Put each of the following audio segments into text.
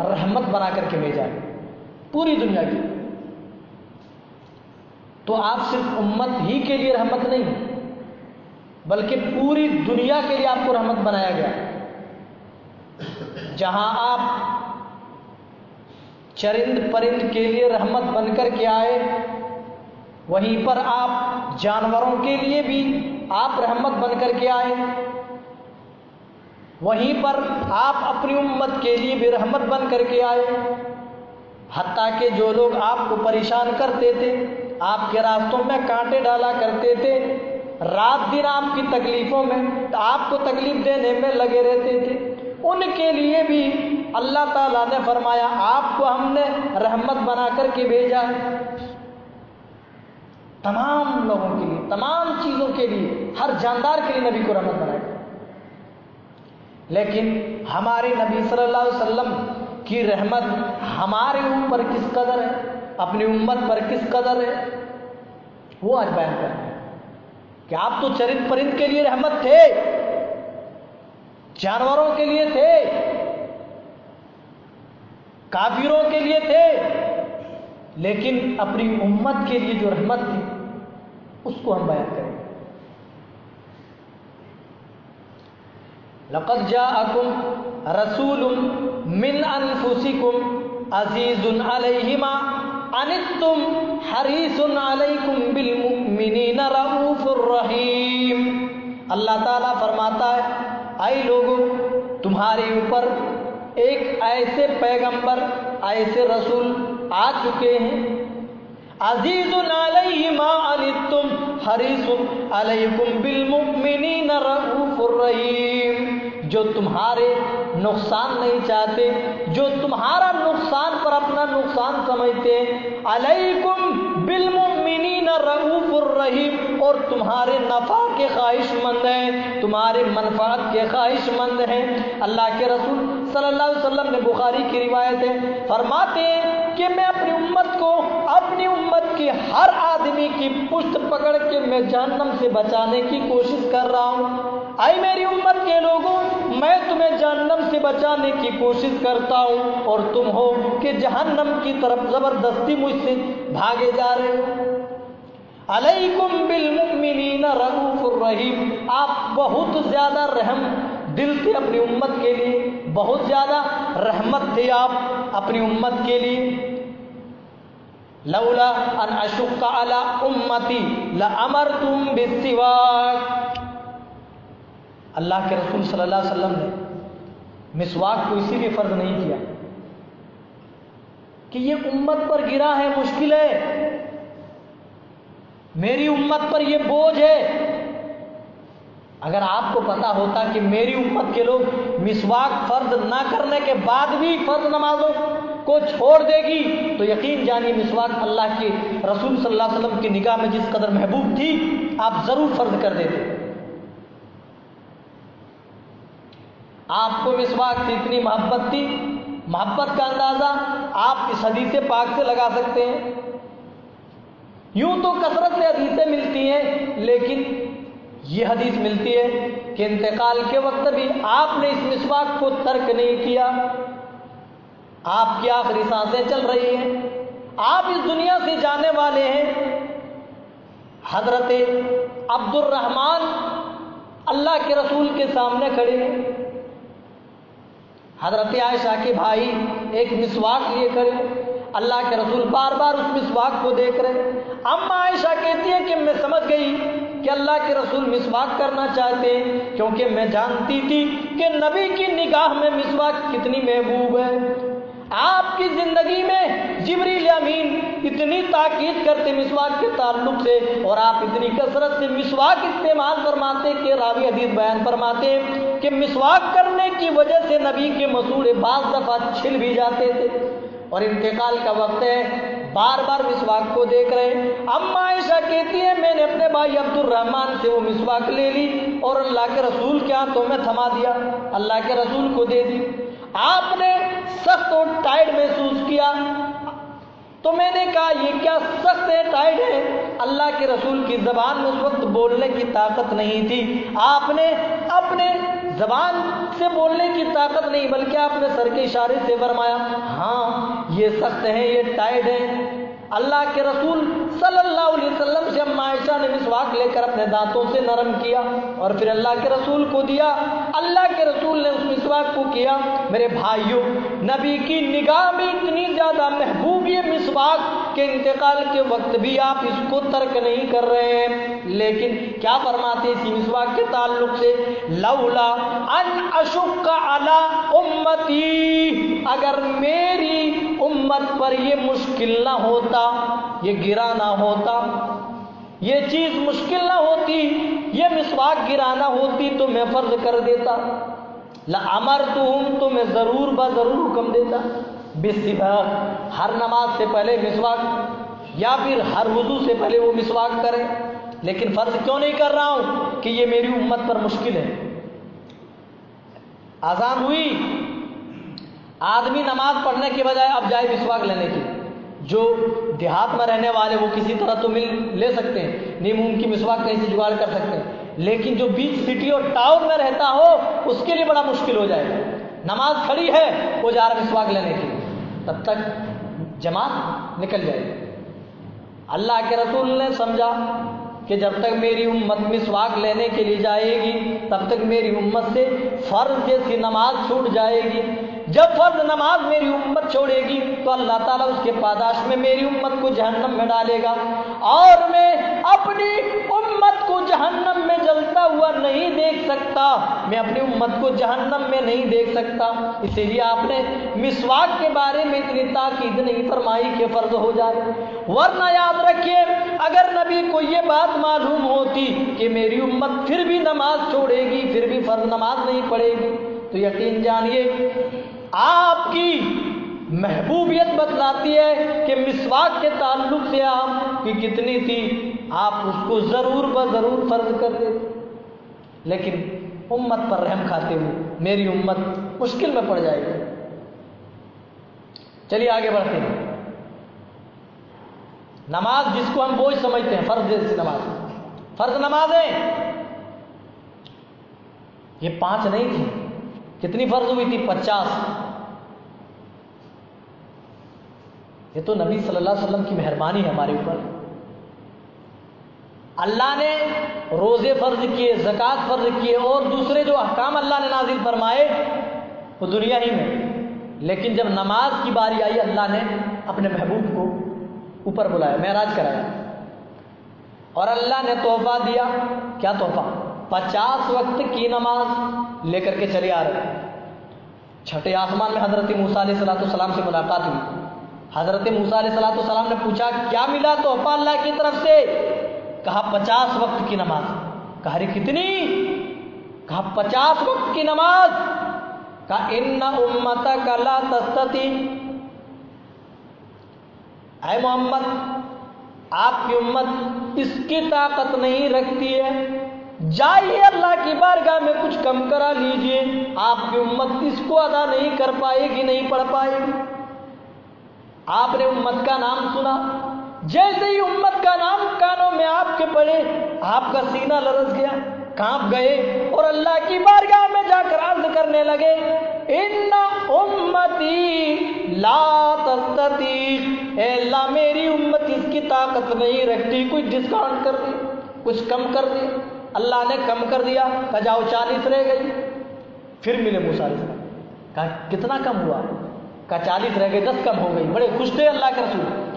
رحمت بنا کر کے بھیجا ہے پوری دنیا کی. تو آپ صرف امت ہی کے لیے رحمت نہیں بلکہ پوری دنیا کے لیے آپ کو رحمت بنایا گیا. جہاں آپ چرند پرند کے لیے رحمت بن کر کے آئے وہیں پر آپ جانوروں کے لیے بھی آپ رحمت بن کر کے آئے. وہیں پر آپ اپنی امت کے لیے بھی رحمت بن کر کے آئے. حتیٰ کہ جو لوگ آپ کو پریشان کرتے تھے، آپ کے راستوں میں کانٹے ڈالا کرتے تھے، رات دن آپ کی تکلیفوں میں آپ کو تکلیف دینے میں لگے رہتے تھے، ان کے لیے بھی اللہ تعالیٰ نے فرمایا آپ کو ہم نے رحمت بنا کر کے بھیجا ہے. تمام لوگوں کے لیے، تمام چیزوں کے لیے، ہر جاندار کے لیے نبی کو رحمت بنایا. لیکن ہمارے نبی صلی اللہ علیہ وسلم کی رحمت ہمارے اوپر کس قدر ہے، اپنی امت پر کس قدر ہے، وہ آج بیان کرتے ہیں کہ آپ تو چرند پرند کے لیے رحمت تھے، جانوروں کے لیے تھے، کافروں کے لیے تھے، لیکن اپنی امت کے لیے جو رحمت تھی اس کو ہم بیان کریں. لقد جاءکم رسول من انفسکم عزیز علیہ ما عنتم حریص علیکم بالمؤمنین رؤوف الرحیم. اللہ تعالیٰ فرماتا ہے اے لوگو، تمہارے اوپر ایک ایسے پیغمبر، ایسے رسول آ چکے ہیں، عزیز علیہ ما عنتم حریص علیکم بالمؤمنین رؤوف الرحیم، جو تمہارے نقصان نہیں چاہتے، جو تمہارا نقصان پر اپنا نقصان سمجھتے ہیں. علیکم بالمؤمنین رؤوف الرحیم، اور تمہارے نفع کے خواہش مند ہیں، تمہارے منفعت کے خواہش مند ہیں. اللہ کے رسول صلی اللہ علیہ وسلم نے بخاری کی روایت ہے، فرماتے ہیں کہ میں اپنی امت کو، اپنی امت کے ہر آدمی کی پشت پکڑ کے میں جہنم سے بچانے کی کوشش کر رہا ہوں. اے میری امت کے لوگوں، میں تمہیں جہنم سے بچانے کی کوشش کرتا ہوں اور تم ہو کہ جہنم کی طرف زبردستی مجھ سے بھاگے جا رہے ہو. علیکم بالمؤمنین رؤوف الرحیم، آپ بہت زیادہ رحم دل تھے اپنی امت کے لیے، بہت زیادہ رحمت تھے آپ اپنی امت کے لیے. لولا ان اشق علی امتی لامرتم بالسواک. اللہ کے رسول صلی اللہ علیہ وسلم نے مسواک کو اسی لیے فرض نہیں کیا کہ یہ امت پر گرا ہے، مشکل ہے، میری امت پر یہ بوجھ ہے. اگر آپ کو پتا ہوتا کہ میری امت کے لوگ مسواک فرض نہ کرنے کے بعد بھی فرض نمازوں کو چھوڑ دے گی تو یقین جانیے مسواک اللہ کے رسول صلی اللہ علیہ وسلم کی نگاہ میں جس قدر محبوب تھی آپ ضرور فرض کر دیتے. آپ کو مسواک سے اتنی محبت تھی، محبت کا اندازہ آپ اس حدیث پاک سے لگا سکتے ہیں. یوں تو کثرت سے حدیثیں ملتی ہیں، لیکن یہ حدیث ملتی ہے کہ انتقال کے وقت بھی آپ نے اس مسواک کو ترک نہیں کیا. آپ کی آخری سانسیں چل رہی ہیں، آپ اس دنیا سے جانے والے ہیں. حضرت عبد الرحمن اللہ کے رسول کے سامنے کھڑے ہیں، حضرت عائشہ کے بھائی ایک مسواک لیے کھڑے، اللہ کے رسول بار بار اس مسواک کو دیکھ رہے. اما عائشہ کہتی ہے کہ میں سمجھ گئی کہ اللہ کے رسول مسواک کرنا چاہتے ہیں، کیونکہ میں جانتی تھی کہ نبی کی نگاہ میں مسواک کتنی محبوب ہے. آپ کی زندگی میں جبریل امین اتنی تاکید کرتے مسواک کے تعلق سے، اور آپ اتنی کثرت سے مسواک استعمال فرماتے کہ راوی حدیث بیان فرماتے کہ مسواک کرنے کی وجہ سے نبی کے مسوڑے بعض دفعہ چھل بھی جاتے تھے. اور انتقال کا وقت ہے، بار بار مسواک کو دیکھ رہے. اما عائشہ کہتی ہے میں نے اپنے بھائی عبد الرحمن سے وہ مسواک لے لی اور اللہ کے رسول کے ہاتھوں میں تھما دیا، اللہ کے رسول کو دے دی. آپ نے سخت اور ٹائٹ محسوس کیا تو میں نے کہا یہ کیا سخت ہے، ٹائٹ ہے؟ اللہ کے رسول کی زبان میں اس وقت بولنے کی طاقت نہیں تھی. آپ نے اپنے زبان سے بولنے کی طاقت نہیں، بلکہ آپ نے سر کے اشارے سے فرمایا ہاں یہ سخت ہے، یہ ٹائٹ ہے۔ اللہ کے رسول صلی اللہ علیہ وسلم سے اما عائشہ نے مسواک لے کر اپنے دانتوں سے نرم کیا اور پھر اللہ کے رسول کو دیا۔ اللہ کے رسول نے اس مسواک کو کیا۔ میرے بھائیوں، نبی کی نگاہ میں اتنی زیادہ محبوب یہ مسواک کہ انتقال کے وقت بھی آپ اس کو ترک نہیں کر رہے ہیں۔ لیکن کیا فرماتے اسی مسواک کے تعلق سے؟ لولا ان اشق علی امتی، اگر میری امت پر یہ مشکل نہ ہوتا، یہ گرا نہ ہوتا، یہ چیز مشکل نہ ہوتی، یہ مسواک گرانا ہوتی تو میں فرض کر دیتا، لَأَمَرْتُهُمْ، تو میں ضرور بضرور حکم دیتا، بِالسِّبَاغِ، ہر نماز سے پہلے مسواک، یا پھر ہر وضو سے پہلے وہ مسواک کریں۔ لیکن فرض کیوں نہیں کر رہا ہوں؟ کہ یہ میری امت پر مشکل ہے۔ اذان ہوئی، آدمی نماز پڑھنے کے بجائے اب جائے مسواک لینے کی۔ جو دیہات میں رہنے والے وہ کسی طرح تو لے سکتے ہیں، نیم ان کی مسواک کہیں سے جگاڑ کر سکتے ہیں، لیکن جو بیچ سٹی اور ٹاؤن میں رہتا ہو اس کے لیے بڑا مشکل ہو جائے گا۔ نماز کھڑی ہے، وہ جا رہا مسواک لینے کے لیے، تب تک جماعت نکل جائے گی۔ اللہ کے رسول نے سمجھا کہ جب تک میری امت مسواک لینے کے لیے جائے گی تب تک میری امت سے فرض جیسی نماز چھوٹ جائے گی۔ جب فرض نماز میری امت چھوڑے گی تو اللہ تعالیٰ اس کے پاداش میں میری امت کو جہنم میں ڈالے گا، اور میں اپنی امت کو جہنم میں جلتا ہوا نہیں دیکھ سکتا، میں اپنی امت کو جہنم میں نہیں دیکھ سکتا۔ اسی لیے آپ نے مسواک کے بارے میں اتنی تاکید نہیں فرمائی کہ فرض ہو جائے، ورنہ یاد رکھیے اگر نبی کو یہ بات معلوم ہوتی کہ میری امت پھر بھی نماز چھوڑے گی، پھر بھی فرض نماز نہیں پڑھے گی، تو یقین جانیے آپ کی محبوبیت بتلاتی ہے کہ مسواک کے تعلق سے آپ کی کتنی تھی، آپ اس کو ضرور بضرور فرض کر دیتے۔ لیکن امت پر رحم کھاتے ہوئے میری امت مشکل میں پڑ جائے گی۔ چلیے آگے بڑھتے ہیں۔ نماز جس کو ہم بوجھ سمجھتے ہیں، فرض جیسی نماز، فرض نمازیں یہ 5 نہیں تھی، کتنی فرض ہوئی تھی؟ 50۔ یہ تو نبی صلی اللہ علیہ وسلم کی مہربانی ہے ہمارے اوپر۔ اللہ نے روزے فرض کیے، زکوٰۃ فرض کیے، اور دوسرے جو احکام اللہ نے نازل فرمائے وہ دنیا ہی میں، لیکن جب نماز کی باری آئی اللہ نے اپنے محبوب کو اوپر بلایا، معراج کرایا، اور اللہ نے تحفہ دیا۔ کیا تحفہ؟ 50 وقت کی نماز لے کر کے چلے آ رہے۔ چھٹے آسمان میں حضرت موسیٰ علیہ السلام سے ملاقات ہوئی۔ حضرت موسیٰ علیہ السلام نے پوچھا کیا ملا تحفہ اللہ کی طرف سے؟ کہا 50 وقت کی نماز۔ کہا ارے کتنی؟ کہا 50 وقت کی نماز۔ کہا ان امتک لا تستطیع، اے محمد آپ کی امت اس کی طاقت نہیں رکھتی ہے، جائیے اللہ کی بارگاہ میں کچھ کم کرا لیجئے، آپ کی امت اس کو ادا نہیں کر پائے گی، نہیں پڑھ پائے گی۔ آپ نے امت کا نام سنا، جیسے ہی امت کا نام کانوں میں آپ کے پڑے آپ کا سینہ لرز گیا، کانپ گئے اور اللہ کی بارگاہ میں جا کر عرض کرنے لگے ان امتی لا تستطیع، اے اللہ میری امت اس کی طاقت نہیں رکھتی، کچھ ڈسکاؤنٹ کر دے، کچھ کم کر دے۔ اللہ نے کم کر دیا، کہا جاؤ 40 رہ گئی۔ پھر ملے موسیٰ علیہ السلام، کہا کتنا کم ہوا؟ کہا 40 رہ گئے، 10 کم ہو گئی۔ بڑے خوش تھے اللہ کے رسول۔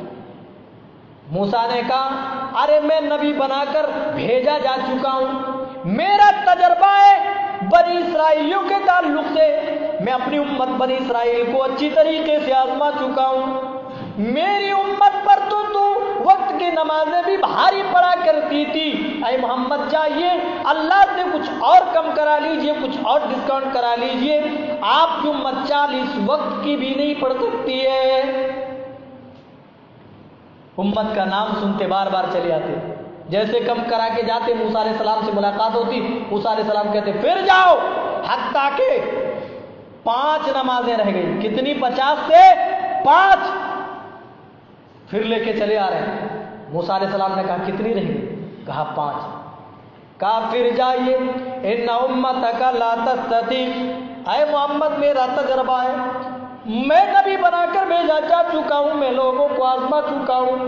موسیٰ نے کہا ارے میں نبی بنا کر بھیجا جا چکا ہوں، میرا تجربہ ہے بنی اسرائیلیوں کے تعلق سے، میں اپنی امت بنی اسرائیل کو اچھی طریقے سے آزما چکا ہوں، میری امت پر تو وقت کی نمازیں بھی بھاری پڑا کرتی تھی، اے محمد چاہیے اللہ سے کچھ اور کم کرا لیجئے، کچھ اور ڈسکاؤنٹ کرا لیجئے، آپ کی امت 40 وقت کی بھی نہیں پڑھ سکتی ہے۔ امت کا نام سنتے بار بار چلے آتے، جیسے کم کرا کے جاتے موسیٰ علیہ السلام سے ملاقات ہوتی، موسیٰ علیہ السلام کہتے پھر جاؤ، حتیٰ کہ 5 نمازیں رہ گئی۔ کتنی؟ 50 سے 5۔ پھر لے کے چلے آ رہے ہیں۔ موسیٰ علیہ السلام نے کہا کتنی رہ گئی؟ کہا 5۔ کافر جائیے، ان امتک لا تستطیع، اے محمد میرا تجربہ ہے، میں نبی بنا کر بھیجا جا چکا ہوں، میں لوگوں کو آزما چکا ہوں۔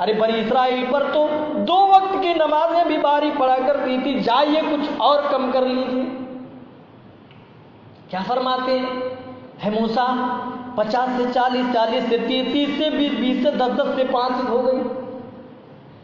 ارے بنی اسرائیل پر تو 2 وقت کی نمازیں بھی باری پڑا کرتی تھی، جائیے کچھ اور کم کر لیجیے۔ کیا فرماتے ہیں؟ ہے موسیٰ 50 سے 40، 40 سے 30، 30 سے 20، 20 سے 10، 10 سے 5 ہو گئی۔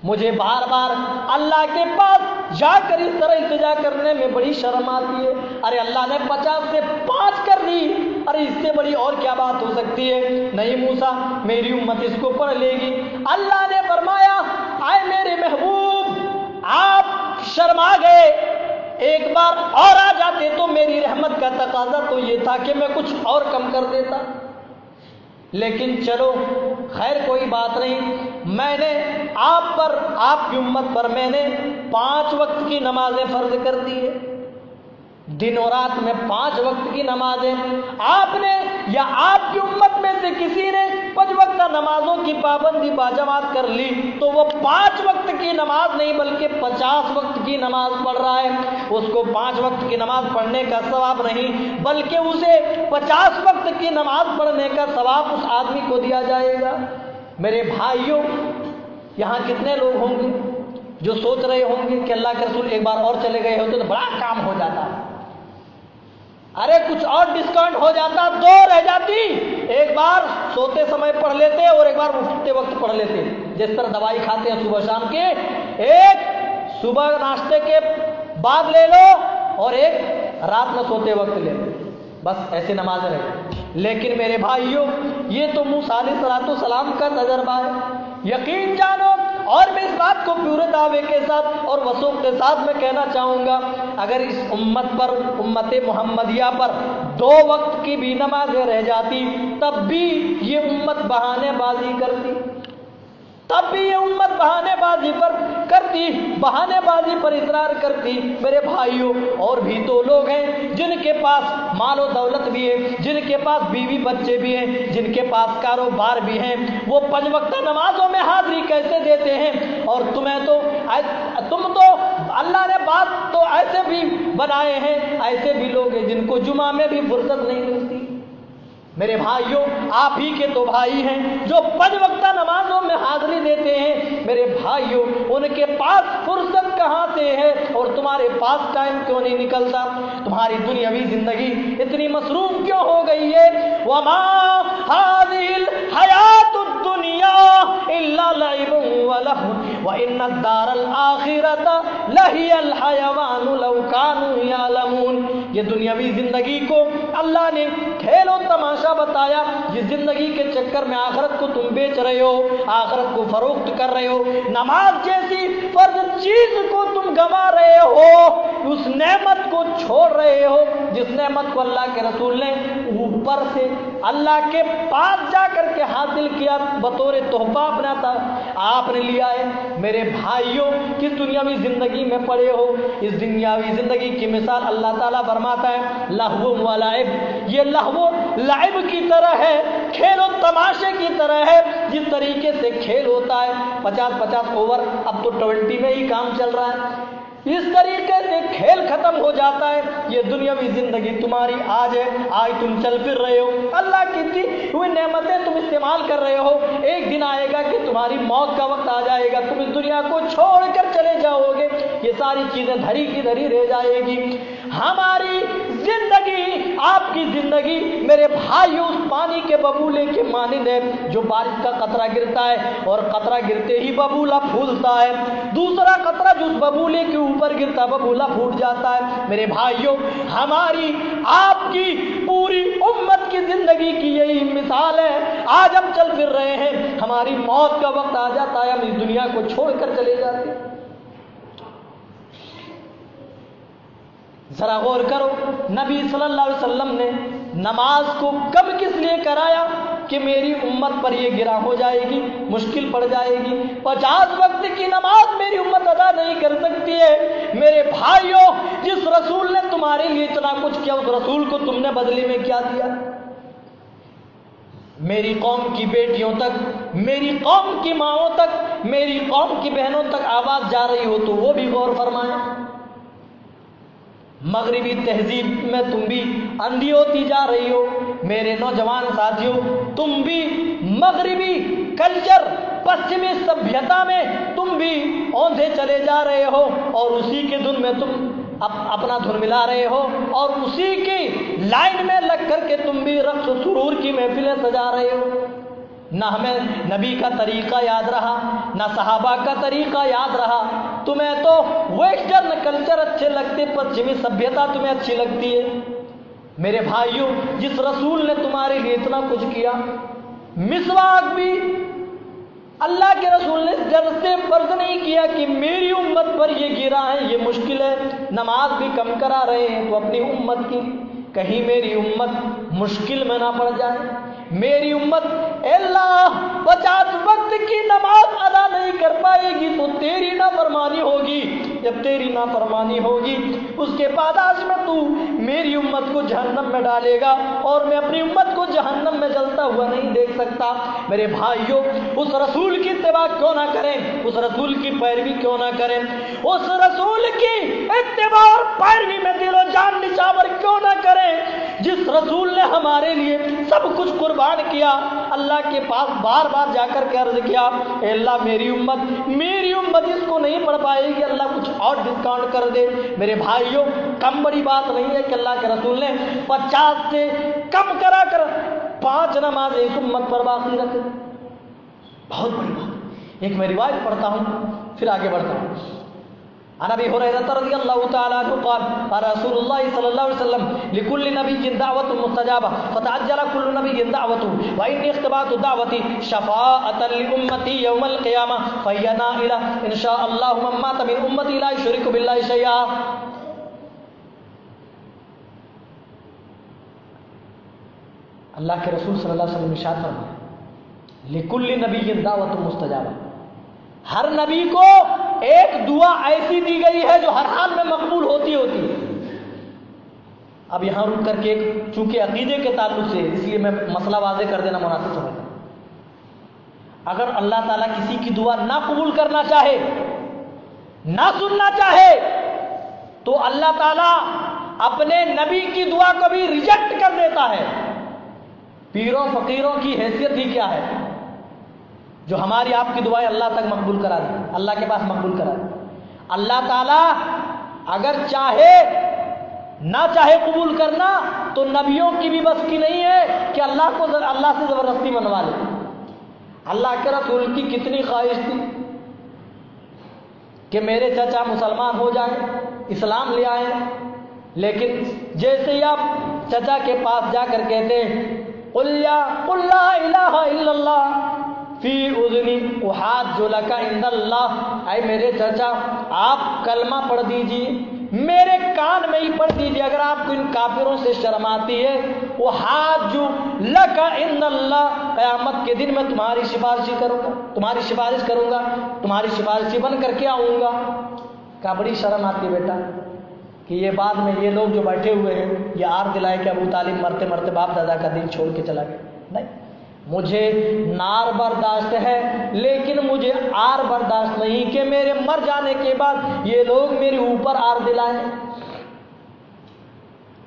مجھے بار بار اللہ کے پاس جا کر اس طرح التجا کرنے میں بڑی شرم آتی ہے۔ ارے اللہ نے 50 سے 5 کر دی، ارے اس سے بڑی اور کیا بات ہو سکتی ہے؟ نہیں موسیٰ، میری امت اس کو پڑھ لے گی۔ اللہ نے فرمایا اے میرے محبوب، آپ شرما گئے، ایک بار اور آ جاتے تو میری رحمت کا تقاضا تو یہ تھا کہ میں کچھ اور کم کر دیتا، لیکن چلو خیر کوئی بات نہیں، میں نے آپ پر، آپ کی امت پر میں نے 5 وقت کی نمازیں فرض کر دی ہے، دن اور رات میں 5 وقت کی نمازیں۔ آپ نے یا آپ کی امت میں سے کسی نے 5 وقت نمازوں کی پابندی باجماعت کر لی تو وہ 5 وقت کی نماز نہیں بلکہ 50 وقت کی نماز پڑھ رہا ہے، اس کو 5 وقت کی نماز پڑھنے کا ثواب نہیں بلکہ اسے 50 وقت کی نماز پڑھنے کا ثواب اس آدمی کو دیا جائے گا۔ میرے بھائیوں، یہاں کتنے لوگ ہوں گے جو سوچ رہے ہوں گے کہ اللہ کے رسول ایک بار اور چلے گئے ہوتے تو بڑا کام ہو جاتا، ارے کچھ اور ڈسکاؤنٹ ہو جاتا، 2 رہ جاتی، ایک بار سوتے سمے پڑھ لیتے اور ایک بار اٹھتے وقت پڑھ لیتے، جس طرح دوائی کھاتے ہیں صبح شام کے، ایک صبح ناشتے کے بعد لے لو اور ایک رات میں سوتے وقت لے لو، بس ایسے نمازیں رہے۔ لیکن میرے بھائیوں، یہ تو موسیٰ علیہ السلام کا تجربہ ہے، یقین جانو، اور میں اس بات کو پورے دعوے کے ساتھ اور وثوق کے ساتھ میں کہنا چاہوں گا، اگر اس امت پر، امت محمدیہ پر 2 وقت کی بھی نمازیں رہ جاتی تب بھی یہ امت بہانے بازی کرتی، تب بھی یہ امت بہانے بازی پر کرتی، بہانے بازی پر اصرار کرتی۔ میرے بھائیوں، اور بھی تو لوگ ہیں جن کے پاس مال و دولت بھی ہے، جن کے پاس بیوی بچے بھی ہیں، جن کے پاس کاروبار بھی ہیں، وہ 5 وقت نمازوں میں حاضری کیسے دیتے ہیں؟ اور تم تو اللہ نے بات تو ایسے بھی بنائے ہیں، ایسے بھی لوگ ہیں جن کو جمعہ میں بھی فرصت نہیں ملتی۔ میرے بھائیوں، آپ ہی کے تو بھائی ہیں جو 5 وقت نمازوں میں حاضری دیتے ہیں، میرے بھائیوں ان کے پاس فرصت کہاں سے ہے اور تمہارے پاس ٹائم کیوں نہیں نکلتا؟ تمہاری دنیاوی زندگی اتنی مصروف کیوں ہو گئی ہے؟ وما هذه الحیات الدنیا الا لعب ولهو وان الدار الاخرة لهي الحیوان لو كانوا يعلمون۔ یہ دنیاوی زندگی کو اللہ نے کھیل و تماشا بتایا، جس زندگی کے چکر میں آخرت کو تم بیچ رہے ہو، آخرت کو فروخت کر رہے ہو، نماز جیسی فرض چیز کو تم گنوا رہے ہو، اس نعمت کو چھوڑ رہے ہو جس نعمت کو اللہ کے رسول نے اوپر سے اللہ کے پاس جا کر کے حاصل کیا، بطور تحفہ اپنا تھا آپ نے لیا ہے۔ میرے بھائیوں، کس دنیاوی زندگی میں پڑے ہو؟ اس دنیاوی زندگی کی مثال اللہ تعالیٰ فرماتا ہے لہو و لعب، یہ لہو لعب کی طرح ہے، کھیل و تماشے کی طرح ہے۔ جس طریقے سے کھیل ہوتا ہے 50-50 اوور، اب تو 20 میں ہی کام چل رہا ہے، اس طریقے سے کھیل ختم ہو جاتا ہے۔ یہ دنیاوی زندگی تمہاری آج ہے، آج تم چل پھر رہے ہو، اللہ کی دی ہوئی نعمتیں تم استعمال کر رہے ہو، ایک دن آئے گا کہ تمہاری موت کا وقت آ جائے گا، تم اس دنیا کو چھوڑ کر چلے جاؤ گے، یہ ساری چیزیں دھری کی دھری رہ جائے گی۔ ہماری زندگی، آپ کی زندگی میرے بھائیو اس پانی کے ببولے کے مانند ہے جو بارش کا قطرہ گرتا ہے اور قطرہ گرتے ہی ببولا پھولتا ہے، دوسرا قطرہ جو اس ببولے کے اوپر گرتا ببولا پھوٹ جاتا ہے۔ میرے بھائیو، ہماری آپ کی پوری امت کی زندگی کی یہی مثال ہے۔ آج ہم چل پھر رہے ہیں، ہماری موت کا وقت آ جاتا ہے، ہم اس دنیا کو چھوڑ کر چلے جاتے ہیں۔ ذرا غور کرو، نبی صلی اللہ علیہ وسلم نے نماز کو کم کس لیے کرایا کہ میری امت پر یہ گراں ہو جائے گی، مشکل پڑ جائے گی، 50 وقت کی نماز میری امت ادا نہیں کر سکتی ہے۔ میرے بھائیوں، جس رسول نے تمہارے لیے اتنا کچھ کیا، اس رسول کو تم نے بدلے میں کیا دیا؟ میری قوم کی بیٹیوں تک، میری قوم کی ماؤں تک، میری قوم کی بہنوں تک آواز جا رہی ہو تو وہ بھی غور فرمائیں۔ مغربی تہذیب میں تم بھی اندھی ہوتی جا رہی ہو. میرے نوجوان ساتھیوں، تم بھی مغربی کلچر، پشچمی سبھیتا میں تم بھی اوندھے چلے جا رہے ہو اور اسی کے دھن میں تم اپنا دھن ملا رہے ہو اور اسی کی لائن میں لگ کر کے تم بھی رقص و سرور کی محفلیں سجا رہے ہو. نہ ہمیں نبی کا طریقہ یاد رہا، نہ صحابہ کا طریقہ یاد رہا. تمہیں تو ویسٹرن کلچر اچھے لگتے، پشچمی سبھیتا تمہیں اچھی لگتی ہے. میرے بھائیوں، جس رسول نے تمہارے لیے اتنا کچھ کیا، مسواک بھی اللہ کے رسول نے جب سے فرض نہیں کیا کہ میری امت پر یہ گرا ہے، یہ مشکل ہے. نماز بھی کم کرا رہے ہیں تو اپنی امت کی، کہیں میری امت مشکل میں نہ پڑ جائے. میری امت اللہ 50 وقت کی نماز ادا نہیں کر پائے گی تو تیری نافرمانی ہوگی. جب تیری نافرمانی ہوگی اس کے پاداش میں تو میری امت کو جہنم میں ڈالے گا، اور میں اپنی امت کو جہنم میں جلتا ہوا نہیں دیکھ سکتا. میرے بھائیوں، اس رسول کی اتباع کیوں نہ کریں، اس رسول کی پیروی کیوں نہ کریں، اس رسول کی اتباع اور پیروی میں دل و جان نچھاور کیوں نہ کریں جس رسول نے ہمارے لیے سب کچھ قربان کیا. اللہ کے پاس بار بار جا کر کے عرض کیا، اے اللہ میری امت اس کو نہیں پڑھ پائے گی، اللہ کچھ اور ڈسکاؤنٹ کر دے. میرے بھائیوں، کم بڑی بات نہیں ہے کہ اللہ کے رسول نے 50 سے کم کرا کر 5 نماز ایک امت پر باقی رکھے. بہت بڑی بات. ایک میں روایت پڑھتا ہوں پھر آگے بڑھتا ہوں. عن ابي هريره رضي الله تعالى عنه قال قال رسول الله صلى الله عليه وسلم لكل نبي دعوه مستجابه فتعجل كل نبي دعوته واني اختبأت دعوتي شفاعه لامتي يوم القيامه فهي نائله ان شاء الله من مات من امتي لا يشرك بالله شيئا. اللہ کے رسول صلی اللہ علیہ وسلم ارشاد فرمایا، لکل نبی دعوت مستجابہ، ہر نبی کو ایک دعا ایسی دی گئی ہے جو ہر حال میں مقبول ہوتی ہے. اب یہاں رک کر کے چونکہ عقیدے کے تعلق سے اس لیے میں مسئلہ واضح کر دینا مناسب سمجھتا ہوں. اگر اللہ تعالیٰ کسی کی دعا نہ قبول کرنا چاہے، نہ سننا چاہے، تو اللہ تعالیٰ اپنے نبی کی دعا کو بھی ریجیکٹ کر دیتا ہے. پیروں فقیروں کی حیثیت ہی کیا ہے جو ہماری آپ کی دعائیں اللہ تک مقبول کرا دے، اللہ کے پاس مقبول کرا دے. اللہ تعالیٰ اگر چاہے نہ چاہے قبول کرنا تو نبیوں کی بھی بس کی نہیں ہے کہ اللہ سے زبردستی منوا لے. اللہ کے رسول کی کتنی خواہش تھی کہ میرے چچا مسلمان ہو جائیں، اسلام لے آئیں، لیکن جیسے ہی آپ چچا کے پاس جا کر کہتے قل لا الہ الا اللہ فی اذنی احاج لک عند اللہ، اے میرے چچا آپ کلمہ پڑھ دیجیے، میرے کان میں ہی پڑھ دیجیے. اگر آپ کو ان کافروں سے شرم آتی ہے، احاج لک عند اللہ، قیامت کے دن میں تمہاری سفارش کروں گا، تمہاری سفارشی بن کر کے آؤں گا. کیا بڑی شرم آتی بیٹا کہ یہ بعد میں یہ لوگ جو بیٹھے ہوئے ہیں یہ آر دلائے کہ ابو طالب مرتے مرتے باپ دادا کا دین چھوڑ کے چلا گیا. نہیں، مجھے نار برداشت ہے لیکن مجھے آر برداشت نہیں کہ میرے مر جانے کے بعد یہ لوگ میرے اوپر آر دلائیں.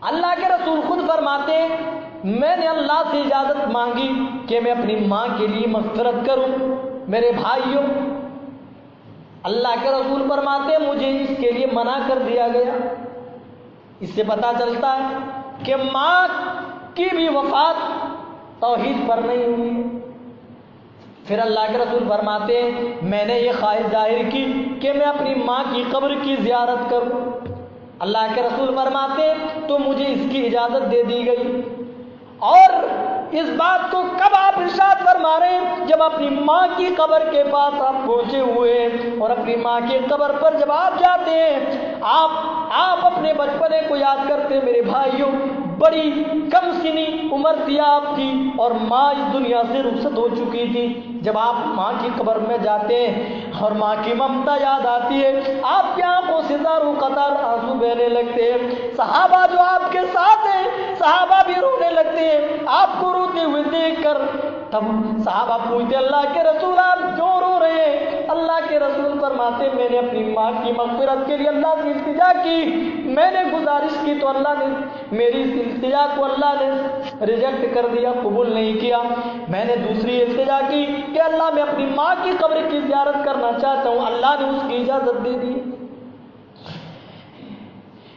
اللہ کے رسول خود فرماتے ہیں میں نے اللہ سے اجازت مانگی کہ میں اپنی ماں کے لیے مغفرت کروں. میرے بھائیوں، اللہ کے رسول فرماتے ہیں مجھے اس کے لیے منع کر دیا گیا. اس سے پتہ چلتا ہے کہ ماں کی بھی وفات توحید پر نہیں ہوئی. پھر اللہ کے رسول فرماتے ہیں میں نے یہ خواہش ظاہر کی کہ میں اپنی ماں کی قبر کی زیارت کروں. اللہ کے رسول فرماتے ہیں تو مجھے اس کی اجازت دے دی گئی. اور اس بات کو کب آپ ارشاد فرما رہے ہیں؟ جب اپنی ماں کی قبر کے پاس آپ پہنچے ہوئے ہیں اور اپنی ماں کی قبر پر جب آپ جاتے ہیں آپ اپنے بچپنے کو یاد کرتے ہیں. میرے بھائیوں، بڑی کم سنی عمر تھی آپ کی اور ماں اس دنیا سے رخصت ہو چکی تھی. جب آپ ماں کی قبر میں جاتے ہیں اور ماں کی ممتا یاد آتی ہے، آپ کی آنکھوں سے زاروں قطار آنسو بہنے لگتے ہیں. صحابہ جو آپ کے ساتھ ہیں، صحابہ بھی رونے لگتے ہیں. آپ کو روتے ہوئے دیکھ کر تب صحابہ پوچھتے اللہ کے رسول آپ کیوں رو رہے ہیں؟ اللہ کے رسول فرماتے میں نے اپنی ماں کی مغفرت کے لیے اللہ سے التجا کی، میں نے گزارش کی تو اللہ نے میری اس التجا کو اللہ نے ریجیکٹ کر دیا، قبول نہیں کیا۔ میں نے دوسری التجا کی کہ اللہ میں اپنی ماں کی قبر کی زیارت کرنا چاہتا ہوں، اللہ نے اس کی اجازت دے دی۔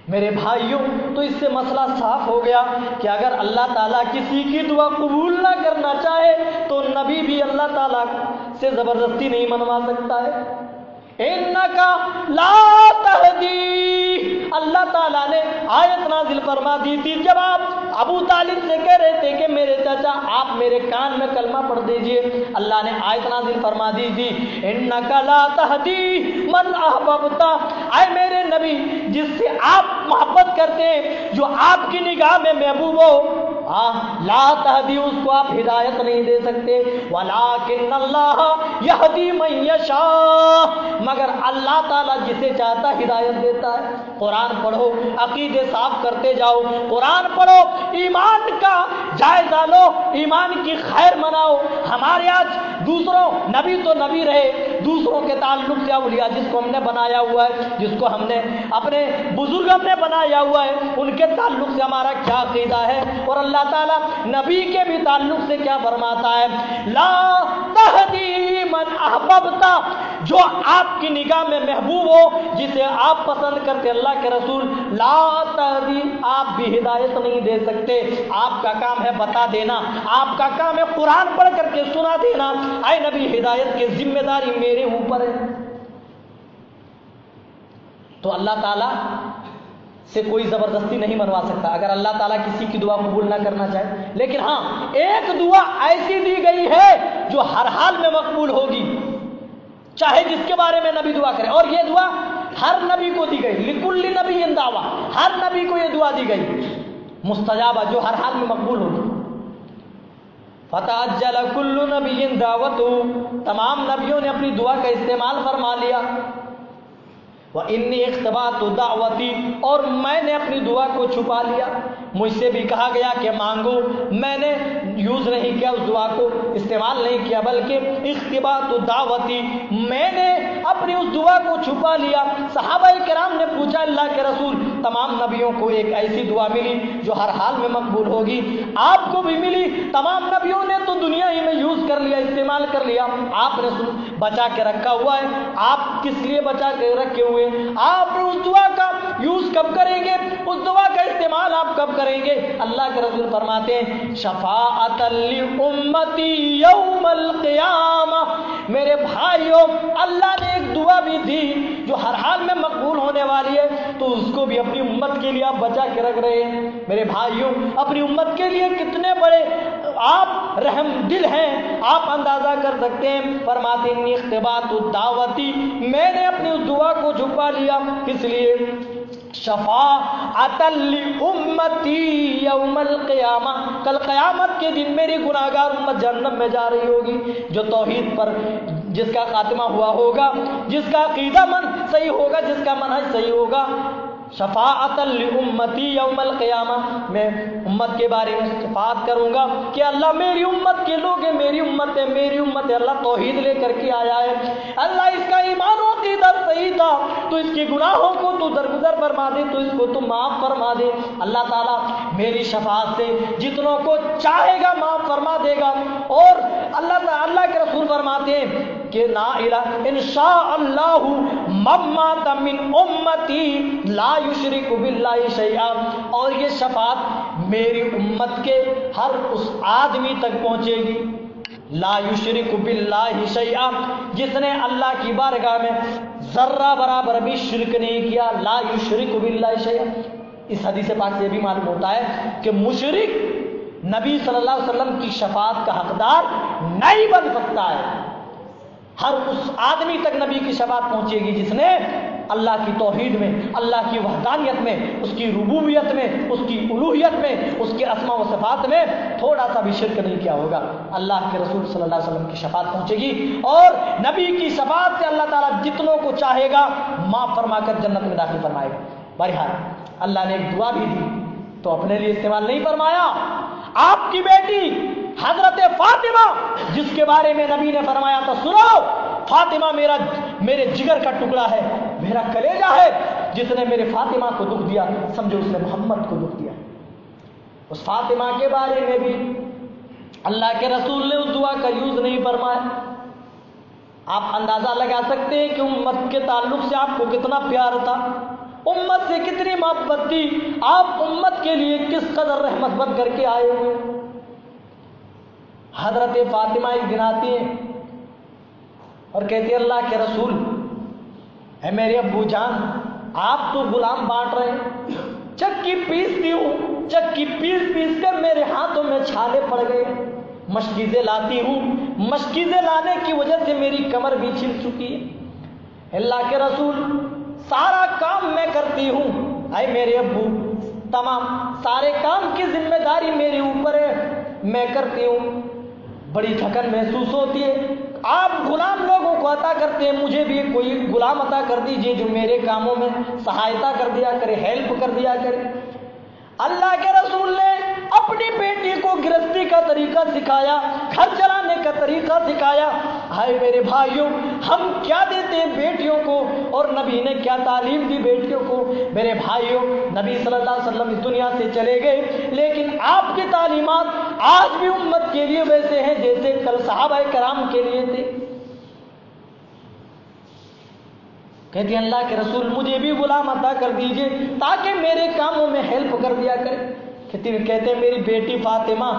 میرے بھائیوں، تو اس سے مسئلہ صاف ہو گیا کہ اگر اللہ تعالیٰ کسی کی دعا قبول نہ کرنا چاہے تو نبی بھی اللہ تعالیٰ سے زبردستی نہیں منوا سکتا ہے۔ انکا لا تہدی، اللہ تعالیٰ نے آیت نازل فرما دی تھی جب آپ ابو طالب سے کہہ رہے تھے کہ میرے چچا آپ میرے کان میں کلمہ پڑھ دیجئے، اللہ نے آیت نازل فرما دی تھی انکا لا تہدی من احببتا، اے میرے نبی جس سے آپ محبت کرتے ہیں، جو آپ کی نگاہ میں محبوب ہو، لا تہدی اس کو آپ ہدایت نہیں دے سکتے، ولیکن اللہ یہدی من یشاء، مگر اللہ تعالیٰ جسے چاہتا ہدایت دیتا ہے۔ قرآن پڑھو، عقیدے صاف کرتے جاؤ، قرآن پڑھو، ایمان کا جائزہ لو، ایمان کی خیر مناؤ۔ ہمارے آج دوسروں، نبی تو نبی رہے، دوسروں کے تعلق سے اولیاء جس کو ہم نے بنایا ہوا ہے، جس کو ہم نے اپنے بزرگوں نے بنایا ہوا ہے، ان کے تعلق سے ہمارا کیا عقیدہ ہے، اور اللہ تعالیٰ نبی کے بھی تعلق سے کیا فرماتا ہے، لا تہدی من احببتا، جو آپ کی نگاہ میں محبوب ہو، جسے آپ پسند کرتے اللہ کے رسول، لا تہدی، آپ بھی ہدایت نہیں دے سکتے۔ آپ کا کام ہے بتا دینا، آپ کا کام ہے قرآن پڑھ کر کے سنا دینا۔ اے نبی، ہدایت کی ذمہ داری میرے اوپر ہے۔ تو اللہ تعالیٰ سے کوئی زبردستی نہیں منوا سکتا اگر اللہ تعالیٰ کسی کی دعا قبول نہ کرنا چاہے، لیکن ہاں ایک دعا ایسی دی گئی ہے جو ہر حال میں مقبول ہوگی، چاہے جس کے بارے میں نبی دعا کرے، اور یہ دعا ہر نبی کو دی گئی، لکل نبی دعویٰ، ہر نبی کو یہ دعا دی گئی مستجابہ، جو ہر حال میں مقبول ہوگی۔ فتعجل کل نبی دعوتہ، تمام نبیوں نے اپنی دعا کا استعمال فرما لیا۔ وَإِنِّي اخْتَبَأْتُ دَعْوَتِي، اور میں نے اپنی دعا کو چھپا لیا، مجھ سے بھی کہا گیا کہ مانگو، میں نے یوز نہیں کیا اس دعا کو، استعمال نہیں کیا، بلکہ اخْتَبَأْتُ دعوتی، میں نے اپنی اس دعا کو چھپا لیا۔ صحابہ کرام نے پوچھا اللہ کے رسول، تمام نبیوں کو ایک ایسی دعا ملی جو ہر حال میں مقبول ہوگی، آپ کو بھی ملی، تمام نبیوں نے تو دنیا ہی میں یوز کر لیا، استعمال کر لیا، آپ نے بچا کے رکھا ہوا ہے، آپ کس لیے بچا کے رکھے ہوئے؟ آپ اس دعا کا یوز کب کریں گے، اس دعا کا استعمال آپ کب کریں گے؟ اللہ کے رسول فرماتے ہیں شفاعۃ لامتی یوم القیامہ، میرے بھائیوں اللہ نے ایک دعا بھی دی جو ہر حال میں مقبول ہونے والی ہے، تو اس کو بھی اپنی امت کے لیے آپ بچا کے رکھ رہے ہیں۔ میرے بھائیوں اپنی امت کے لیے کتنے بڑے آپ رحم دل ہیں، آپ اندازہ کر سکتے ہیں۔ فرماتے ہیں اختبات الدعوتی، میں نے اپنی اس دعا کو چھپا لیا، اس لیے شفاعۃ لامتی یوم القیامہ، کل قیامت کے دن میری گناہگار امت جہنم میں جا رہی ہوگی، جو توحید پر جس کا خاتمہ ہوا ہوگا، جس کا عقیدہ صحیح ہوگا، جس کا منہج صحیح ہوگا، شفاعۃ لامتی یوم القیامہ، میں امت کے بارے میں شفاعت کروں گا کہ اللہ میری امت کے لوگ ہیں، میری امت ہے، میری امت ہے، اللہ توحید لے کر کے آیا ہے، اللہ اس کا ایمان و عقیدہ صحیح تھا، تو اس کے گناہوں کو تو درگزر فرما دے، تو اس کو تو معاف فرما دے۔ اللہ تعالیٰ میری شفاعت سے جتنوں کو چاہے گا معاف فرما دے گا، اور اللہ کے رسول فرماتے ہیں کہ لا الہ انشاء اللہ ممات من امتی لا یشرک باللہ شیئا، اور یہ شفاعت میری امت کے ہر اس آدمی تک پہنچے گی، لا یشرک باللہ شیئا، جس نے اللہ کی بارگاہ میں ذرہ برابر بھی شرک نہیں کیا، لا یشرک باللہ شیئا۔ اس حدیث پاک سے یہ بھی معلوم ہوتا ہے کہ مشرک نبی صلی اللہ علیہ وسلم کی شفاعت کا حقدار نہیں بن سکتا ہے، ہر اس آدمی تک نبی کی شفاعت پہنچے گی جس نے اللہ کی توحید میں، اللہ کی وحدانیت میں، اس کی ربوبیت میں، اس کی الوہیت میں، اس کے اسماء و صفات میں تھوڑا سا بھی شرک نہیں کیا ہوگا، اللہ کے رسول صلی اللہ علیہ وسلم کی شفاعت پہنچے گی، اور نبی کی شفاعت سے اللہ تعالیٰ جتنوں کو چاہے گا معاف فرما کر جنت میں داخل فرمائے گا۔ بہرحال اللہ نے ایک دعا بھی دی تو اپنے لیے استعمال نہیں فرمایا۔ آپ کی بیٹی حضرت فاطمہ جس کے بارے میں نبی نے فرمایا تھا سنو فاطمہ میرے جگر کا ٹکڑا ہے، میرا کلیجہ ہے، جس نے میرے فاطمہ کو دکھ دیا سمجھو اس نے محمد کو دکھ دیا۔ اس فاطمہ کے بارے میں بھی اللہ کے رسول نے اس دعا کا یوز نہیں فرمایا۔ آپ اندازہ لگا سکتے ہیں کہ امت کے تعلق سے آپ کو کتنا پیار تھا، امت سے کتنی محبت تھی، آپ امت کے لیے کس قدر رحمت بن کر کے آئے ہوئے۔ حضرت فاطمہ ایک دن آتی ہیں اور کہتی ہے اللہ کے رسول اے میرے ابو جان آپ تو غلام بانٹ رہے ہیں، چکی پیستی ہوں، چکی پیس پیس کر میرے ہاتھوں میں چھالے پڑ گئے، مشکیزیں لاتی ہوں، مشکیزیں لانے کی وجہ سے میری کمر بھی چھل چکی ہے۔ اللہ کے رسول سارا کام میں کرتی ہوں، اے میرے ابو تمام سارے کام کی ذمہ داری میرے اوپر ہے، میں کرتی ہوں، بڑی تھکن محسوس ہوتی ہے، آپ غلام لوگوں کو عطا کرتے ہیں، مجھے بھی کوئی غلام عطا کر دیجئے جو میرے کاموں میں سہایتا کر دیا کرے، ہیلپ کر دیا کرے۔ اللہ کے رسول نے اپنی بیٹی کو گرہستی کا طریقہ سکھایا، گھر چلانے کا طریقہ سکھایا۔ ہائے میرے بھائیوں ہم کیا دیتے ہیں بیٹیوں کو، اور نبی نے کیا تعلیم دی بیٹیوں کو۔ میرے بھائیوں نبی صلی اللہ علیہ وسلم اس دنیا سے چلے گئے، لیکن آپ کی تعلیمات آج بھی امت کے لیے ویسے ہیں جیسے کل صحابہ کرام کے لیے تھے۔ کہتے ہیں اللہ کے رسول مجھے بھی غلام عطا کر دیجئے تاکہ میرے کاموں میں ہیلپ کر دیا کرے۔ کہتے ہیں میری بیٹی فاطمہ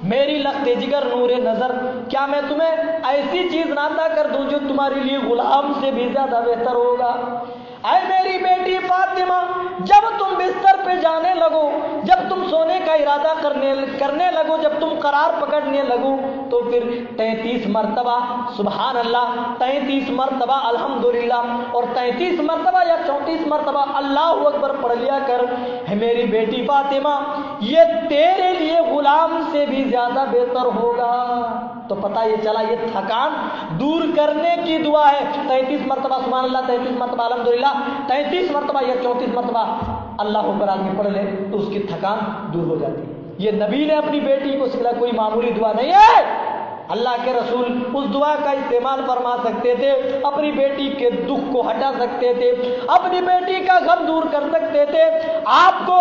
میری لخت جگر نور نظر، کیا میں تمہیں ایسی چیز نہ عطا کر دوں جو تمہارے لیے غلام سے بھی زیادہ بہتر ہوگا؟ اے میری بیٹی فاطمہ جب تم بستر پہ جانے لگو، جب تم سونے کا ارادہ کرنے لگو، جب تم قرار پکڑنے لگو تو پھر 33 مرتبہ سبحان اللہ، 33 مرتبہ الحمدللہ اور 33 مرتبہ یا 34 مرتبہ اللہ اکبر پڑھ لیا کر۔ ہے میری بیٹی فاطمہ یہ تیرے لیے غلام سے بھی زیادہ بہتر ہوگا۔ تو پتہ یہ چلا یہ تھکان دور کرنے کی دعا ہے۔ 33 مرتبہ سبحان اللہ، 33 مرتبہ الحمدللہ، 33 مرتبہ یا 34 مرتبہ اللہ اکبر آدمی پڑھ لے تو اس کی تھکان دور ہو جاتی ہے۔ یہ نبی نے اپنی بیٹی کو سکھلایا، کوئی معمولی دعا نہیں ہے۔ اللہ کے رسول اس دعا کا استعمال فرما سکتے تھے، اپنی بیٹی کے دکھ کو ہٹا سکتے تھے، اپنی بیٹی کا غم دور کر سکتے تھے۔ آپ کو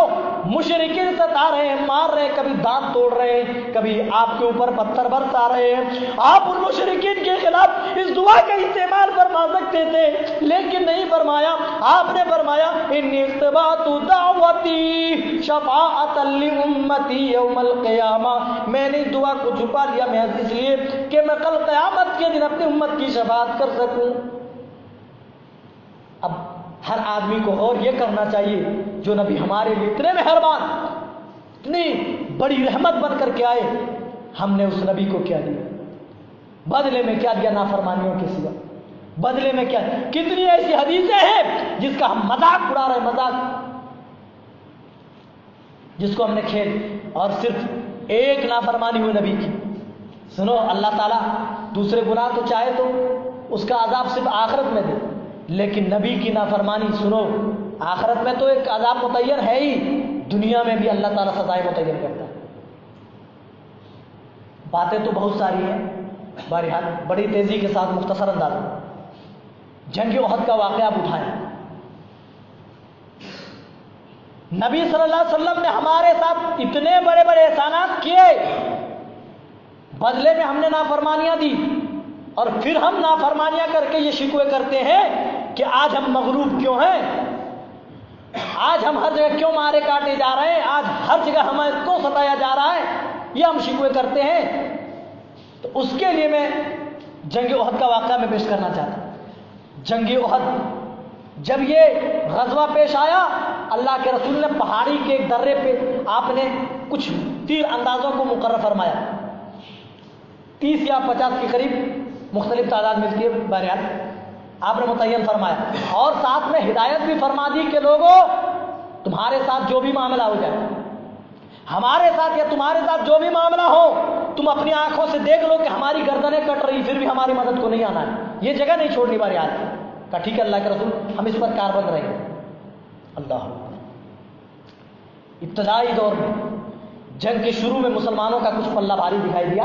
مشرکین ستا رہے ہیں، مار رہے ہیں، کبھی دانت توڑ رہے ہیں، کبھی آپ کے اوپر پتھر برسا رہے ہیں، آپ ان مشرکین کے خلاف اس دعا کا استعمال فرما سکتے تھے لیکن نہیں فرمایا۔ آپ نے فرمایا انی اختبأت دعوتی شفاعۃ لامتی یوم القیامہ، میں نے دعا کو چھپا لیا محض اس لیے کہ میں کل قیامت کے دن اپنی امت کی شفاعت کر سکوں۔ اب ہر آدمی کو اور یہ کرنا چاہیے جو نبی ہمارے لیے اتنے مہربان، اتنی بڑی رحمت بن کر کے آئے، ہم نے اس نبی کو کیا دیا؟ بدلے میں کیا دیا؟ نافرمانیوں کے سوا بدلے میں کیا؟ کتنی ایسی حدیثیں ہیں جس کا ہم مذاق اڑا رہے ہیں، مذاق، جس کو ہم نے کھیل، اور صرف ایک نافرمانی ہوئی نبی کی۔ سنو اللہ تعالیٰ دوسرے گناہ تو چاہے تو اس کا عذاب صرف آخرت میں دے، لیکن نبی کی نافرمانی سنو آخرت میں تو ایک عذاب متعین ہے ہی، دنیا میں بھی اللہ تعالیٰ سزائیں متعین کرتا ہے۔ باتیں تو بہت ساری ہیں، بہرحال بڑی تیزی کے ساتھ مختصر انداز میں جنگ احد کا واقعہ آپ اٹھائیں۔ نبی صلی اللہ علیہ وسلم نے ہمارے ساتھ اتنے بڑے بڑے احسانات کیے، بدلے میں ہم نے نافرمانیاں دی، اور پھر ہم نافرمانیاں کر کے یہ شکوے کرتے ہیں کہ آج ہم مغلوب کیوں ہیں، آج ہم ہر جگہ کیوں مارے کاٹے جا رہے ہیں، آج ہر جگہ ہمیں کیوں ستایا جا رہا ہے، یہ ہم شکوے کرتے ہیں۔ تو اس کے لیے میں جنگ احد کا واقعہ میں پیش کرنا چاہتا ہوں۔ جنگ احد جب یہ غزوہ پیش آیا، اللہ کے رسول نے پہاڑی کے ایک درے پہ آپ نے کچھ تیر اندازوں کو مقرر فرمایا، 30 یا 50 کے قریب مختلف تعداد ملتی ہے، بہرحال آپ نے متعین فرمایا، اور ساتھ میں ہدایت بھی فرما دی کہ لوگوں تمہارے ساتھ جو بھی معاملہ ہو جائے، ہمارے ساتھ یا تمہارے ساتھ جو بھی معاملہ ہو، تم اپنی آنکھوں سے دیکھ لو کہ ہماری گردنیں کٹ رہی پھر بھی ہماری مدد کو نہیں آنا ہے، یہ جگہ نہیں چھوڑنی بہرحال۔ کہا ٹھیک ہے اللہ کے رسول ہم اس پر کاربند رہیں گے۔ اللہ ابتدائی دور میں جنگ کے شروع میں مسلمانوں کا کچھ پلہ بھاری دکھائی دیا،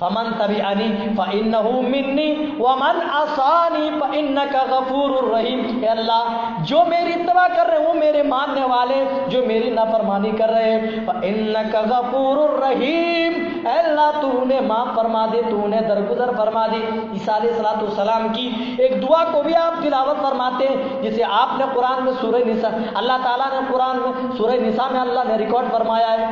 فمن تبعنی فإنہ منی ومن عصانی فإنک غفور الرحیم۔ اے اللہ جو میری اتباع کر رہے ہیں وہ میرے ماننے والے، جو میری نافرمانی کر رہے ہیں فإنک غفور الرحیم، اے اللہ تو انہیں معاف فرما دے، تو انہیں درگزر فرما دے۔ عیسیٰ علیہ السلام کی ایک دعا کو بھی آپ تلاوت فرماتے ہیں جسے آپ نے قرآن میں سورہ نساء، اللہ تعالیٰ نے قرآن میں سورہ نساء میں اللہ نے ریکارڈ فرمایا ہے،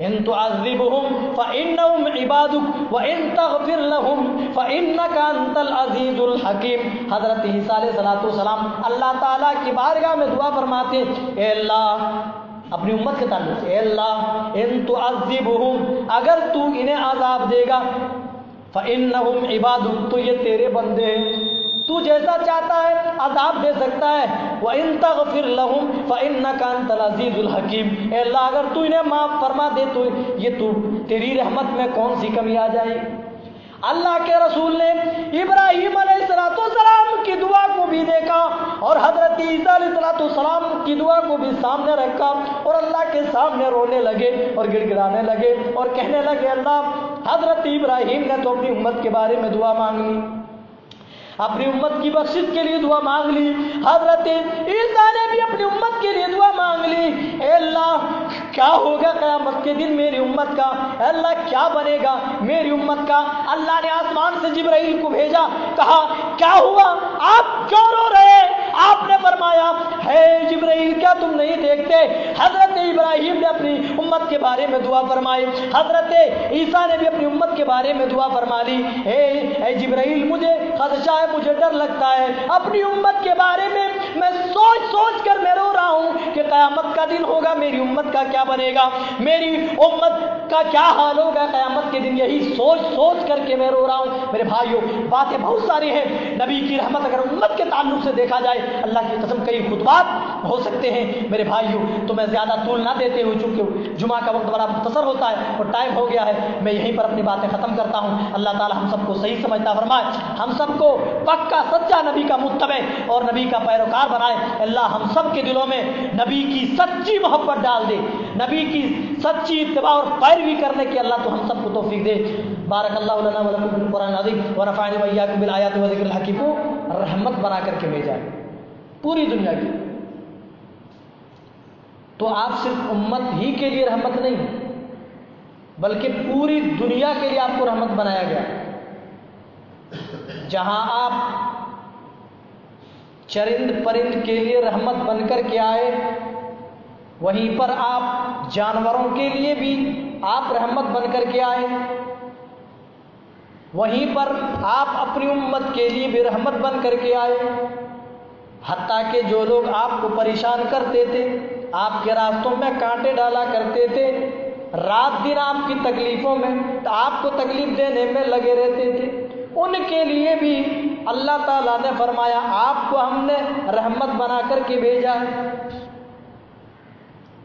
ان تعذبهم فانهم عبادك وان تغفر لهم فانك انت العزیز الحکیم۔ حضرت عیسیٰ علیہ السلام اللہ تعالیٰ کی بارگاہ میں دعا فرماتے ہیں، اے اللہ اپنی امت کے تعلق سے، اے اللہ ان تعذبهم اگر تو انہیں عذاب دے گا فانهم عبادك تو یہ تیرے بندے ہیں، تو جیسا چاہتا ہے عذاب دے سکتا ہے، وَإِن تَغْفِرْ لَهُمْ فَإِنَّكَ أَنْتَ الْعَزِيزُ الْحَكِيمُ۔ اے اللہ اگر تو انہیں معاف فرما دے تو یہ تو تیری رحمت میں کون سی کمی آ جائے۔ اللہ کے رسول نے ابراہیم علیہ السلام کی دعا کو بھی دیکھا اور حضرت عیسیٰ علیہ السلام کی دعا کو بھی سامنے رکھا اور اللہ کے سامنے رونے لگے اور گڑ گڑانے لگے اور کہنے لگے اللہ حضرت ابراہیم نے تو اپنی امت کے بارے میں دعا مانگ لی، اپنی امت کی بخشش کے لیے دعا مانگ لی، حضرت عیسیٰ نے بھی اپنی امت کے لیے دعا مانگ لی، اے اللہ کیا ہوگا قیامت کے دن میری امت کا، اے اللہ کیا بنے گا میری امت کا۔ اللہ نے آسمان سے جبرائیل کو بھیجا، کہا کیا ہوا آپ کیوں رو رہے ہیں؟ آپ نے فرمایا ہے جبرائیل کیا تم نہیں دیکھتے حضرت ابراہیم نے اپنی امت کے بارے میں دعا فرمائی، حضرت عیسیٰ نے بھی اپنی امت کے بارے میں دعا فرما لی، اے جبرائیل مجھے خدشہ ہے، مجھے ڈر لگتا ہے اپنی امت کے بارے میں سوچ سوچ کر میں رو رہا ہوں کہ قیامت کا دن ہوگا میری امت کا کیا بنے گا، میری امت کا کیا حال ہوگا قیامت کے دن، یہی سوچ سوچ کر کے میں رو رہا ہوں۔ میرے بھائیوں باتیں بہت ساری ہیں، نبی کی رحمت اگر امت کے تعلق سے دیکھا جائے اللہ کی قسم کئی خطبات ہو سکتے ہیں۔ میرے بھائیوں تو میں زیادہ طول نہ دیتے ہوئے چونکہ جمعہ کا وقت بڑا مختصر ہوتا ہے اور ٹائم ہو گیا ہے، میں یہیں پر اپنی باتیں ختم کرتا ہوں۔ اللہ تعالی ہم سب کو صحیح سمجھتا فرمائے، ہم سب کو پکا سچا نبی کا متبع اور نبی کا پیروکار بنائے۔ اللہ ہم سب کے دلوں میں نبی کی سچی محبت ڈال دے، نبی کی سچی اتباع اور پیروی کرنے کی اللہ تو ہم سب کو توفیق دے۔ بارک اللہ لنا ولکم بالقرآن العظیم ونفعنی وإیاکم بالآیات والذکر الحکیم کو رحمت بنا کر کے بھیجا ہے پوری دنیا کی۔ تو آپ صرف امت ہی کے لیے رحمت نہیں بلکہ پوری دنیا کے لیے آپ کو رحمت بنایا گیا۔ جہاں آپ چرند پرند کے لیے رحمت بن کر کے آئے وہیں پر آپ جانوروں کے لیے بھی آپ رحمت بن کر کے آئے، وہیں پر آپ اپنی امت کے لیے بھی رحمت بن کر کے آئے۔ حتیٰ کہ جو لوگ آپ کو پریشان کرتے تھے، آپ کے راستوں میں کانٹے ڈالا کرتے تھے، رات دن آپ کی تکلیفوں میں آپ کو تکلیف دینے میں لگے رہتے تھے، ان کے لیے بھی اللہ تعالیٰ نے فرمایا آپ کو ہم نے رحمت بنا کر کے بھیجا ہے۔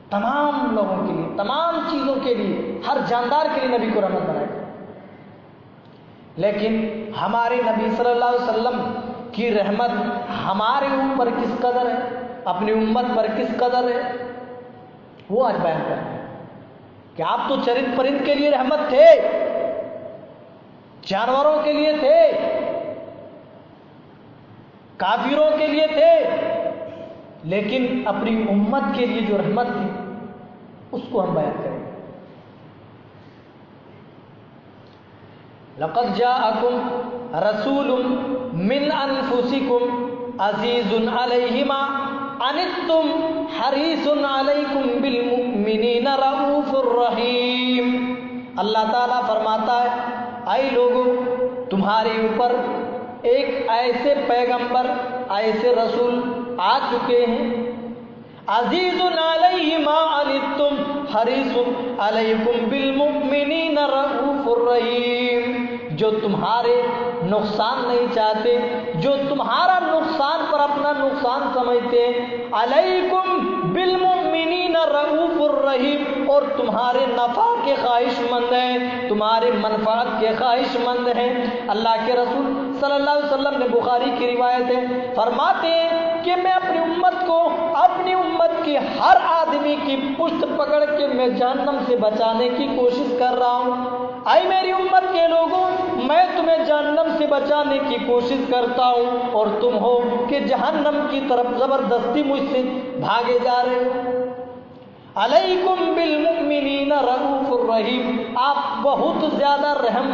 تمام لوگوں کے لیے، تمام چیزوں کے لیے، ہر جاندار کے لیے نبی کو رحمت بنایا۔ لیکن ہمارے نبی صلی اللہ علیہ وسلم کی رحمت ہمارے اوپر کس قدر ہے، اپنی امت پر کس قدر ہے، وہ آج بیان کریں کہ آپ تو چرند پرند کے لیے رحمت تھے، جانوروں کے لیے تھے، کافروں کے لیے تھے، لیکن اپنی امت کے لیے جو رحمت تھی اس کو ہم بیان کریں۔ لقد جاءکم رسول من انفسکم عزیز علیہ ما عنتم حریص علیکم بالمؤمنین رؤوف الرحیم۔ اللہ تعالیٰ فرماتا ہے اے لوگوں تمہارے اوپر ایک ایسے پیغمبر، ایسے رسول آ چکے ہیں، عزیز علیہ ما عنتم حریص علیکم بالمؤمنین رؤوف الرحیم، جو تمہارے نقصان نہیں چاہتے، جو تمہارا نقصان پر اپنا نقصان سمجھتے ہیں، علیکم بالمؤمنین رؤوف الرحیم، اور تمہارے نفع کے خواہش مند ہیں، تمہارے منفعت کے خواہش مند ہیں۔ اللہ کے رسول صلی اللہ علیہ وسلم نے بخاری کی روایت ہے، فرماتے ہیں کہ میں اپنی امت کو، اپنی امت کی ہر آدمی کی پشت پکڑ کے میں جہنم سے بچانے کی کوشش کر رہا ہوں۔ اے میری امت کے لوگوں، میں تمہیں جہنم سے بچانے کی کوشش کرتا ہوں اور تم ہو کہ جہنم کی طرف زبردستی مجھ سے بھاگے جا رہے ہو۔ علیکم بالمؤمنین رؤوف الرحیم، آپ بہت زیادہ رحم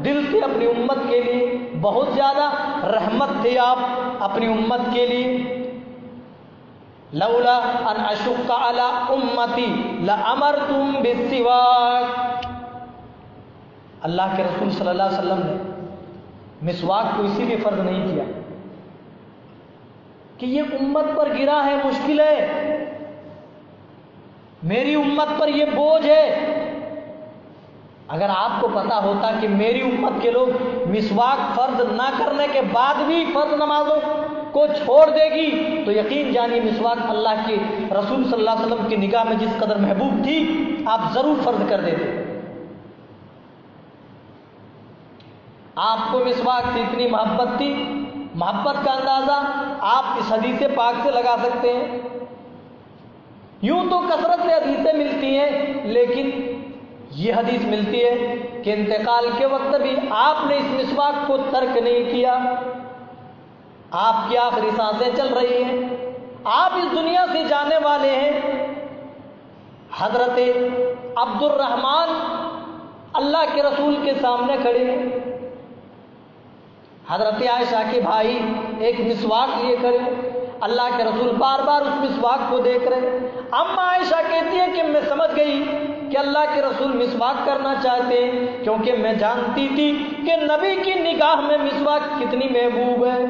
دل تھے اپنی امت کے لیے، بہت زیادہ رحمت تھے آپ اپنی امت کے لیے۔ لولا ان اشق علی امتی لامرتم بالسواک، اللہ کے رسول صلی اللہ علیہ وسلم نے مسواک کو اسی لیے فرض نہیں کیا کہ یہ امت پر گرا ہے، مشکل ہے، میری امت پر یہ بوجھ ہے۔ اگر آپ کو پتا ہوتا کہ میری امت کے لوگ مسواک فرض نہ کرنے کے بعد بھی فرض نمازوں کو چھوڑ دے گی تو یقین جانیے مسواک اللہ کے رسول صلی اللہ علیہ وسلم کی نگاہ میں جس قدر محبوب تھی آپ ضرور فرض کر دیتے۔ آپ کو مسواک سے اتنی محبت تھی، محبت کا اندازہ آپ اس حدیث پاک سے لگا سکتے ہیں۔ یوں تو کثرت سے حدیثیں ملتی ہیں، لیکن یہ حدیث ملتی ہے کہ انتقال کے وقت بھی آپ نے اس مسواک کو ترک نہیں کیا۔ آپ کی آخری سانسیں چل رہی ہیں، آپ اس دنیا سے جانے والے ہیں۔ حضرت عبد الرحمن اللہ کے رسول کے سامنے کھڑے ہیں، حضرت عائشہ کے بھائی ایک مسواک لیے کھڑے، اللہ کے رسول بار بار اس مسواک کو دیکھ رہے۔ اما عائشہ کہتی ہے کہ میں سمجھ گئی کہ اللہ کے رسول مسواک کرنا چاہتے ہیں، کیونکہ میں جانتی تھی کہ نبی کی نگاہ میں مسواک کتنی محبوب ہے۔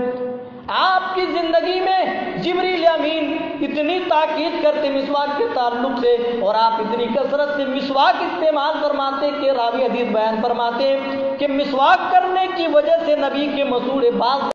آپ کی زندگی میں جبریل امین اتنی تاکید کرتے مسواک کے تعلق سے، اور آپ اتنی کثرت سے مسواک استعمال فرماتے کہ راوی حدیث بیان فرماتے کہ مسواک کرنے کی وجہ سے نبی کے مسوڑے باز